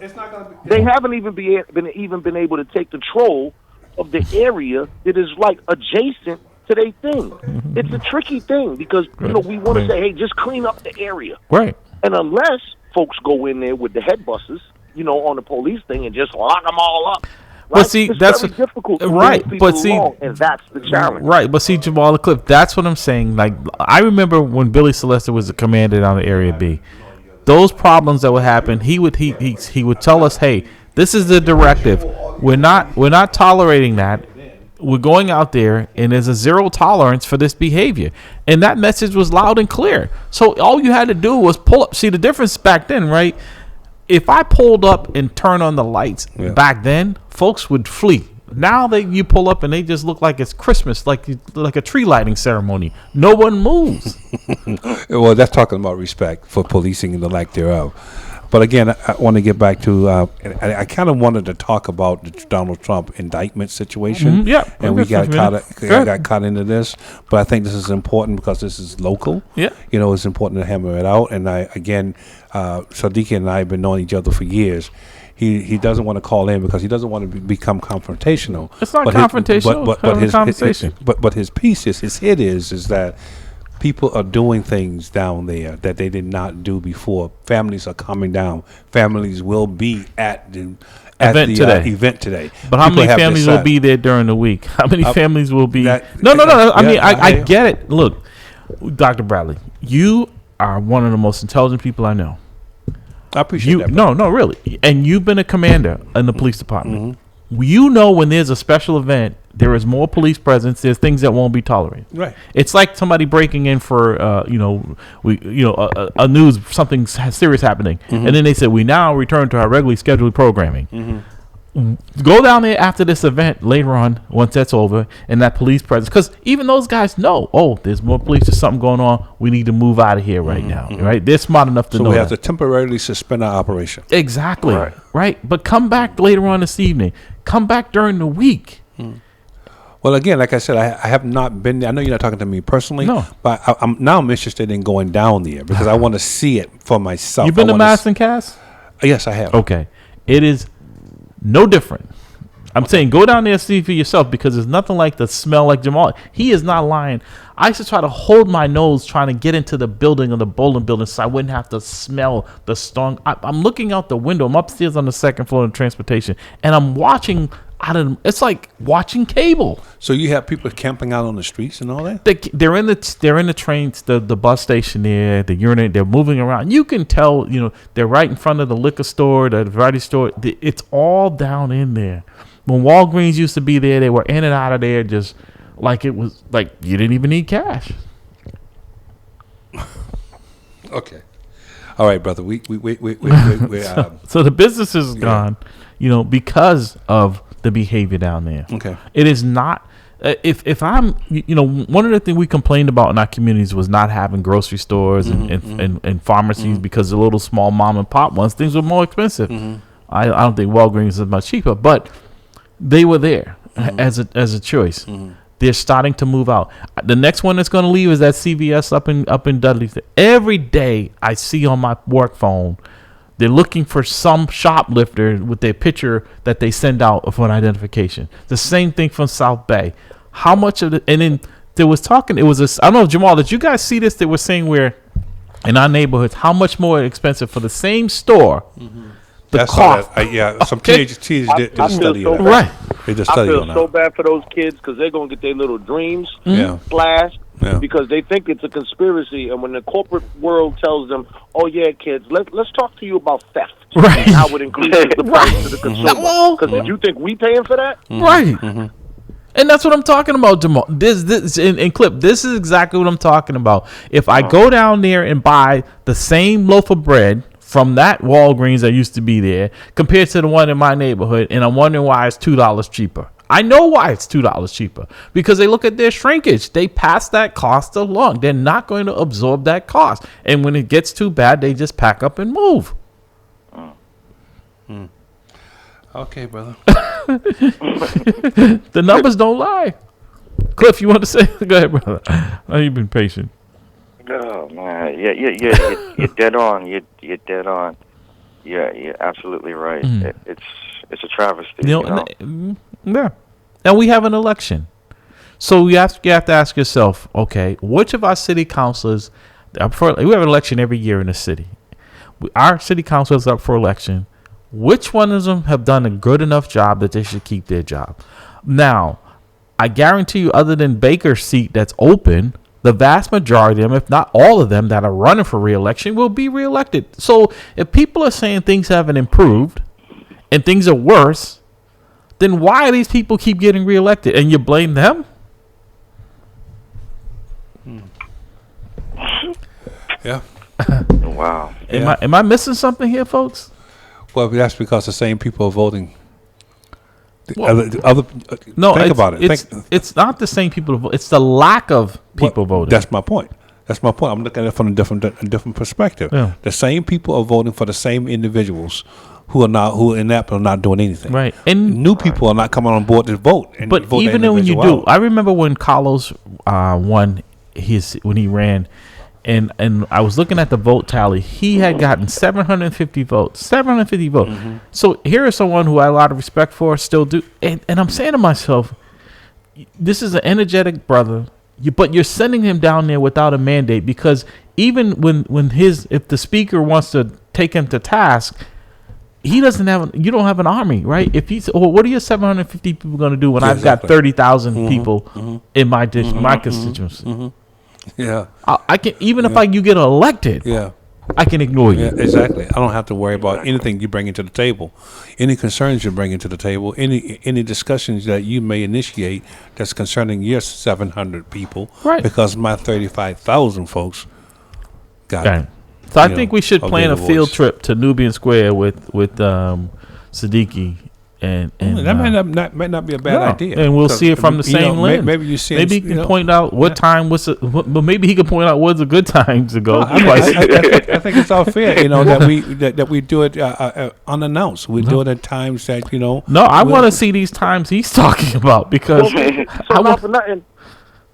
it's not gonna be, they haven't even been able to take control of the area that is like adjacent to their thing. Mm-hmm. It's a tricky thing because we want to say, hey, just clean up the area, right? And unless folks go in there with the head busters, on the police thing and just lock them all up. But see, it's that's very difficult, right? But see, and that's the challenge, right? But see, Jamal Cliff, that's what I'm saying. Like, I remember when Billy Celeste was the commander down the Area B. Those problems that would happen, he would tell us, "Hey, this is the directive. We're not tolerating that. We're going out there, and there's a zero tolerance for this behavior." And that message was loud and clear. So all you had to do was pull up. See the difference back then, right? If I pulled up and turned on the lights back then, folks would flee. Now you pull up and they just look like it's Christmas, like a tree lighting ceremony. No one moves. Well, that's talking about respect for policing and the lack thereof. But again, I want to get back to, I kind of wanted to talk about the Donald Trump indictment situation. Mm-hmm. Yeah. And we got caught into this. But I think this is important because this is local. Yeah. It's important to hammer it out. And Siddiqui and I have been knowing each other for years. He doesn't want to call in because he doesn't want to become confrontational. It's not confrontational. But his piece his hit is that people are doing things down there that they did not do before. Families are coming down. Families will be at the event today. But how many families will be there during the week? How many families will be? No. I get it. Look, Dr. Bradley, you are one of the most intelligent people I know. I appreciate that. No, really. And you've been a commander in the police department. Mm-hmm. When there's a special event, there is more police presence. There's things that won't be tolerated. Right. It's like somebody breaking in for a news, something serious happening, and then they said we now return to our regularly scheduled programming. Mm-hmm. Go down there after this event later on, once that's over, and that police presence, because even those guys know, there's more police, there's something going on. We need to move out of here right now, right? They're smart enough to know. So we have to temporarily suspend our operation. Exactly, right? But come back later on this evening. Come back during the week. Well, again, like I said, I have not been there. I know you're not talking to me personally, but I'm interested in going down there because I want to see it for myself. You've been to Madison, Cass? Yes, I have. Okay. It is no different. I'm saying go down there and see for yourself because there's nothing like the smell like Jamal. He is not lying. I used to try to hold my nose trying to get into the building of the bowling building so I wouldn't have to smell the strong. I'm looking out the window. I'm upstairs on the second floor of transportation, and I'm watching out of. It's like watching cable. So you have people camping out on the streets and all that? They're in the trains, the bus station there, the urinate. They're moving around. You can tell, they're right in front of the liquor store, the variety store. It's all down in there. When Walgreens used to be there, they were in and out of there just like it was like you didn't even need cash. Okay. All right, brother. We so the business is gone, because of the behavior down there. Okay. It is not. If I'm, one of the things we complained about in our communities was not having grocery stores and pharmacies because the little small mom and pop ones, things were more expensive. I don't think Walgreens is much cheaper, but they were there as a choice. They're starting to move out. The next one that's going to leave is that CVS up in Dudley. Every day I see on my work phone, they're looking for some shoplifter with their picture that they send out for an identification. The same thing from South Bay. How much of the, and then there was talking, it was I don't know, Jamal, did you guys see this? They were saying where in our neighborhoods, how much more expensive for the same store. The cost. Some teenagers did a study on that. Right. I feel so bad for those kids because they're going to get their little dreams flashed because they think it's a conspiracy. And when the corporate world tells them, oh, yeah, kids, let's talk to you about theft. Right. And how it increases the price to the consumer. Because did you think we paying for that? Right. And that's what I'm talking about, Jamal. This in Clip, this is exactly what I'm talking about. If I go down there and buy the same loaf of bread from that Walgreens that used to be there compared to the one in my neighborhood, and I'm wondering why it's $2 cheaper. I know why it's $2 cheaper, because they look at their shrinkage. They pass that cost along. They're not going to absorb that cost. And when it gets too bad, they just pack up and move. Okay, brother. The numbers don't lie. Cliff, you want to say? Go ahead, brother. Oh, you've been patient. Oh man, you're dead on. You're dead on. You're absolutely right. It's a travesty. Yeah. And we have an election, so you have to ask yourself, okay, which of our city councilors? We have an election every year in the city. Our city council is up for election. Which one of them have done a good enough job that they should keep their job? Now, I guarantee you, other than Baker's seat that's open, the vast majority of them, if not all of them that are running for re-election, will be re-elected. So if people are saying things haven't improved and things are worse, then why do these people keep getting re-elected? And you blame them? Yeah. Wow. Am I missing something here, folks? Well, that's because the same people are voting. Think about it. It's not the same people vote. It's the lack of people voting. That's my point. I'm looking at it from a different perspective. Yeah. The same people are voting for the same individuals who are not doing anything. Right. And new people are not coming on board to vote. But even when you do, I remember when Carlos won when he ran. And I was looking at the vote tally. He had gotten 750 votes. 750 votes. So here is someone who I have a lot of respect for, still do. And I'm saying to myself, this is an energetic brother, but you're sending him down there without a mandate, because even if the speaker wants to take him to task, you don't have an army, right? If he's, what are your 750 people going to do when I've got 30,000 people in my my constituency? Yeah, I can, even if you get elected. Yeah, I can ignore you. Yeah, exactly. I don't have to worry about anything you bring into the table, any concerns you bring into the table, any discussions that you may initiate that's concerning your 700 people, right? Because my 35,000 folks got it. So I think we should plan a field trip to Nubian Square with Siddiqui And that might not be a bad idea. And we'll see it from the same lens. Maybe you see. Maybe he can point out what time was. But maybe he can point out what's a good time to go. I think it's all fair, that we do it unannounced. We do it at times that No, I want to see these times he's talking about because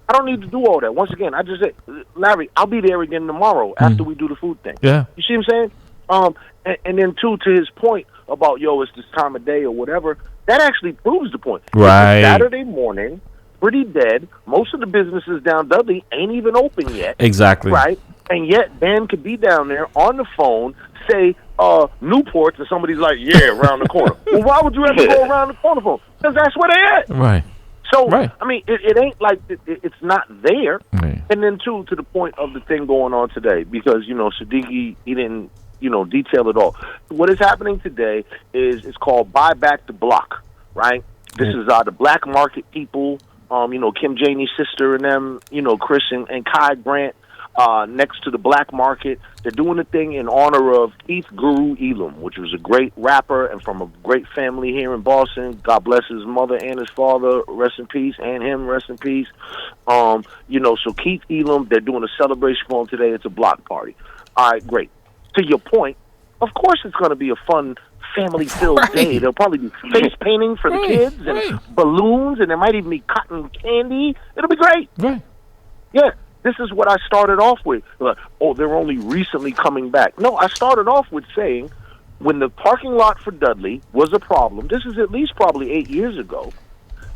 I don't need to do all that. Once again, I just said, Larry, I'll be there again tomorrow after we do the food thing. Yeah. You see what I'm saying? And then, too, to his point about, it's this time of day or whatever, that actually proves the point. Right. It's Saturday morning, pretty dead. Most of the businesses down Dudley ain't even open yet. Exactly. Right? And yet, Dan could be down there on the phone, say, Newport's, and somebody's like, around the corner. Well, why would you have to go around the corner for? Because that's where they at. Right. So, I mean, it ain't like it's not there. Right. And then, too, to the point of the thing going on today, because, Siddiqui, he didn't, detail it all. What is happening today is it's called Buy Back the Block, right? This is the black market people, Kim Janey's sister and them, Chris and Kai Grant, next to the black market. They're doing a thing in honor of Keith Guru Elam, which was a great rapper and from a great family here in Boston. God bless his mother and his father, rest in peace, and him, rest in peace. So Keith Elam, they're doing a celebration for him today. It's a block party. All right, great. To your point, of course it's going to be a fun, family-filled day. There'll probably be face painting for the kids and balloons, and there might even be cotton candy. It'll be great. Right. Yeah. This is what I started off with. They're only recently coming back. No, I started off with saying when the parking lot for Dudley was a problem, this is at least probably 8 years ago,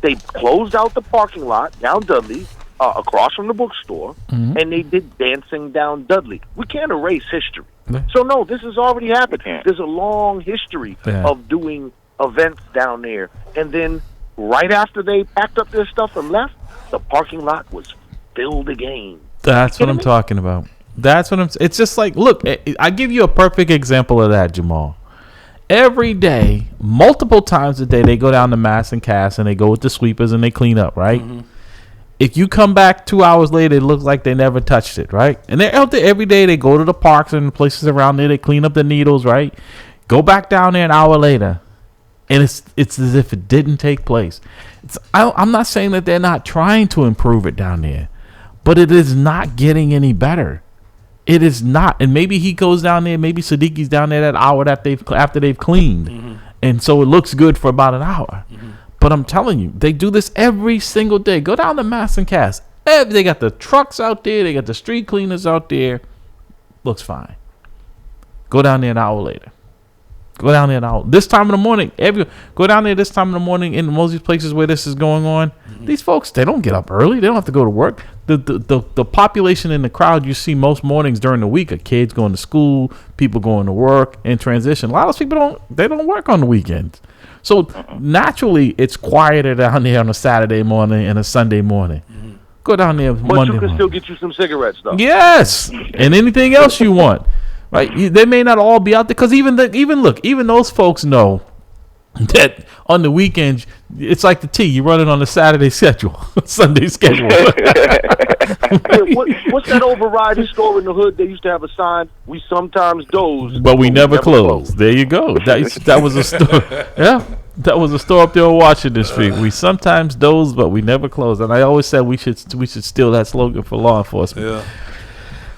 they closed out the parking lot down Dudley, across from the bookstore, and they did dancing down Dudley. We can't erase history. So, no, this has already happened. There's a long history of doing events down there. And then right after they packed up their stuff and left, the parking lot was filled again. That's what I'm talking about. It's just like, look, I give you a perfect example of that, Jamal. Every day, multiple times a day, they go down to Mass and Cass and they go with the sweepers and they clean up, right? If you come back 2 hours later, it looks like they never touched it, right? And they're out there every day. They go to the parks and places around there. They clean up the needles, right? Go back down there an hour later, and it's as if it didn't take place. I'm not saying that they're not trying to improve it down there, but it is not getting any better. It is not. And maybe he goes down there. Maybe Siddiqui's down there that hour after they've cleaned, and so it looks good for about an hour. But I'm telling you, they do this every single day. Go down to Mass and Cass. They got the trucks out there. They got the street cleaners out there. Looks fine. Go down there an hour later. Go down there an hour. This time in the morning. Go down there this time in the morning in most of these places where this is going on. These folks, they don't get up early. They don't have to go to work. The population in the crowd you see most mornings during the week are kids going to school, people going to work, in transition. A lot of those people don't work on the weekends. So naturally, it's quieter down there on a Saturday morning and a Sunday morning. Go down there Monday morning. But you can still get you some cigarettes, though. Yes, and anything else you want. Right? They may not all be out there because even those folks know that on the weekends it's like the T. You run it on the Saturday schedule, Sunday schedule. What's that overriding store in the hood? They used to have a sign: "We sometimes doze, but we never close." There you go. That was a store. Yeah, that was a store up there on Washington Street. We sometimes doze, but we never close. And I always said we should steal that slogan for law enforcement. Yeah.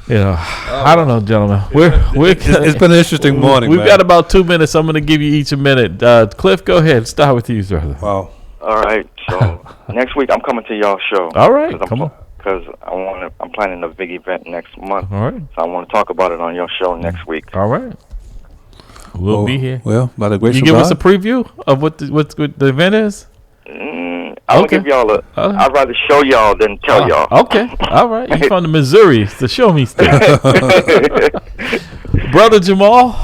I don't know, gentlemen. It's been an interesting morning. We've got about 2 minutes. I'm going to give you each a minute. Cliff, go ahead. Start with you, brother. Wow. All right. So next week I'm coming to y'all's show. All right. Come on. Because I'm planning a big event next month. All right. So I want to talk about it on your show next week. All right. We'll be here. Well, by the grace of God. You give us a preview of what the event is? I'm going to give y'all I'd rather show y'all than tell y'all. Okay. All right. You're from the Missouri, the show me state. Brother Jamal?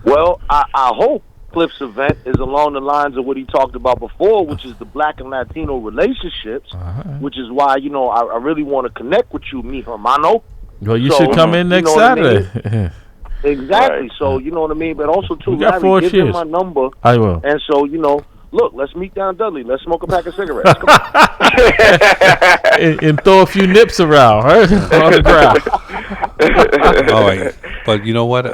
Well, I hope Cliff's event is along the lines of what he talked about before, which is the Black and Latino relationships, which is why, I really want to connect with you, mi hermano. Well, you should come in next Saturday. I mean? Exactly. Right. So, you know what I mean? But also, too, Larry, give him my number. I will. And so, look, let's meet down Dudley. Let's smoke a pack of cigarettes. Come on. and throw a few nips around, right? On the ground. All right. But you know what?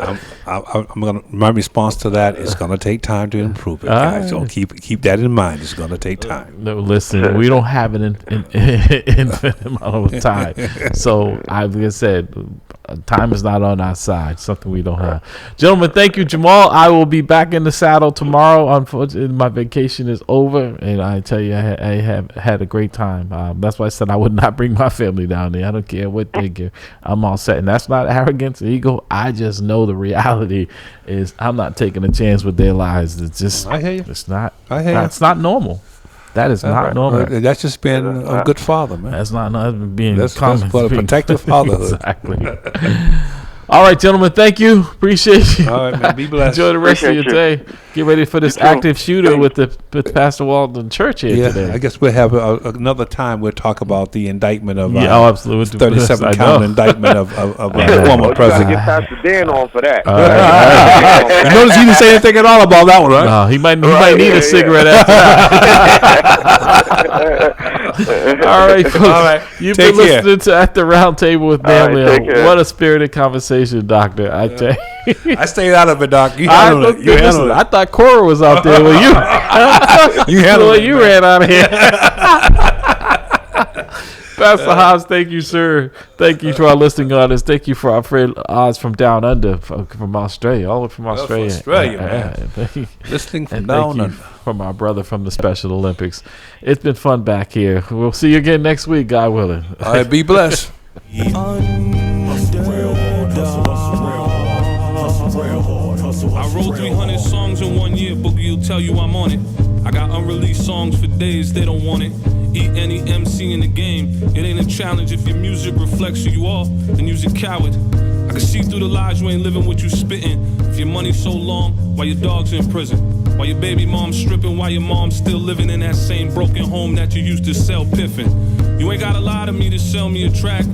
My response to that is gonna take time to improve it, guys. So keep that in mind. It's gonna take time. No, listen, we don't have an infinite amount of time. So, like I said, time is not on our side. Something we don't have. Gentlemen, thank you, Jamal. I will be back in the saddle tomorrow. Unfortunately, my vacation is over, and I tell you, I have had a great time. That's why I said I would not bring my family down there. I don't care what they give. I'm all set, and that's not arrogance, ego. I just know the reality is I'm not taking a chance with their lives. It's just, I hear you. It's not. I hear you. It's not normal. That is not normal. That's just being a good father, man. That's not being That's common. for a protective fatherhood. Exactly. All right, gentlemen. Thank you. Appreciate you. All right, man. Be blessed. Enjoy the rest of your day. Get ready for this active shooter with Pastor Walden Church here today. I guess we'll have another time. We'll talk about the indictment of absolutely 37 count indictment of a former president. Get Pastor Dan on for that. You notice he didn't say anything at all about that one, right? No, he might need a cigarette after that. All right, folks. All right. You've been listening to At the Round Table with MAMLEO. What a spirited conversation, Doctor. I tell you. I stayed out of it, Doc. You handled it. I thought Cora was out there when you handled it. You ran out of here. Pastor Hobbs, thank you, sir. Thank you to our listening audience. Thank you for our friend Oz from down under, from Australia, all the way from Australia. Man. Listening from down under. From our brother from the Special Olympics. It's been fun back here. We'll see you again next week, God willing. All right, be blessed. I wrote 300 songs in 1 year, Boogie will tell you I'm on it. I got unreleased songs for days, they don't want it. Eat any MC in the game, it ain't a challenge. If your music reflects who you are, then you's a coward. I can see through the lies you ain't living what you spitting. If your money's so long, why your dog's in prison? Why your baby mom's stripping, why your mom's still living in that same broken home that you used to sell piffin'. You ain't gotta lie to me to sell me a track.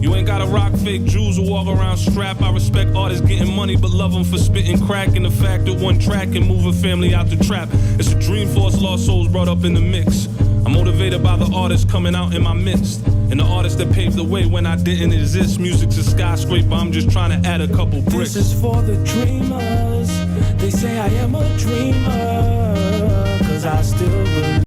You ain't gotta rock fake jewels or walk around strap. I respect artists getting money, but love them for spitting crack. And the fact that one track can move a family out the trap. It's a dream for us lost souls brought up in the mix. I'm motivated by the artists coming out in my midst. And the artists that paved the way when I didn't exist. Music's a skyscraper, I'm just trying to add a couple bricks. This is for the dreamers. They say I am a dreamer, 'cause I still believe.